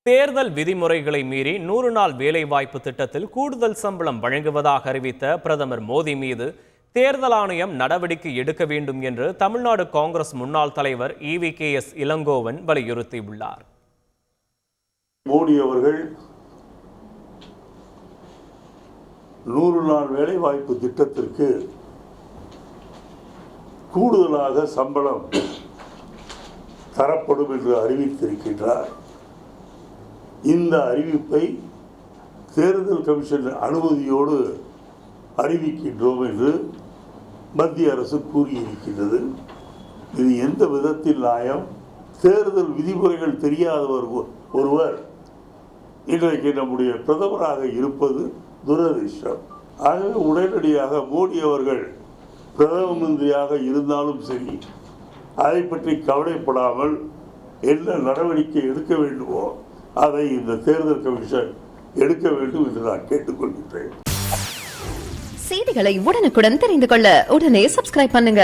தேர்தல் விதிமுறைகளை மீறி 100 நாள் வேலைவாய்ப்பு திட்டத்தில் கூடுதல் சம்பளம் வழங்குவதாக அறிவித்த பிரதமர் மோடி மீது தேர்தல் ஆணையம் நடவடிக்கை எடுக்க வேண்டும் என்று தமிழ்நாடு காங்கிரஸ் முன்னாள் தலைவர் EVKS இளங்கோவன் வலியுறுத்தியுள்ளார். மோடி அவர்கள் 100 நாள் வேலைவாய்ப்பு திட்டத்திற்கு கூடுதலாக சம்பளம் தரப்படும் என்று அறிவித்திருக்கின்றார். இந்த அறிவிப்பை தேர்தல் கமிஷன் அனுமதியோடு அறிவிக்கின்றோம் என்று மத்திய அரசு கூறியிருக்கின்றது. இது எந்த விதத்தில் நியாயம்? தேர்தல் விதிமுறைகள் தெரியாதவர் ஒருவர் இன்றைக்கு நம்முடைய பிரதமராக இருப்பது துரதிர்ஷ்டம். ஆகவே உடனடியாக மோடி அவர்கள் பிரதம மந்திரியாக இருந்தாலும் சரி, அதை பற்றி கவலைப்படாமல் என்ன நடவடிக்கை எடுக்க வேண்டுமோ அதை இந்த தேர்தல் கமிஷன் எடுக்க வேண்டும் என்று நான் கேட்டுக்கொள்கின்றேன். செய்திகளை உடனுக்குடன் தெரிந்து கொள்ள உடனே சப்ஸ்கிரைப் பண்ணுங்க.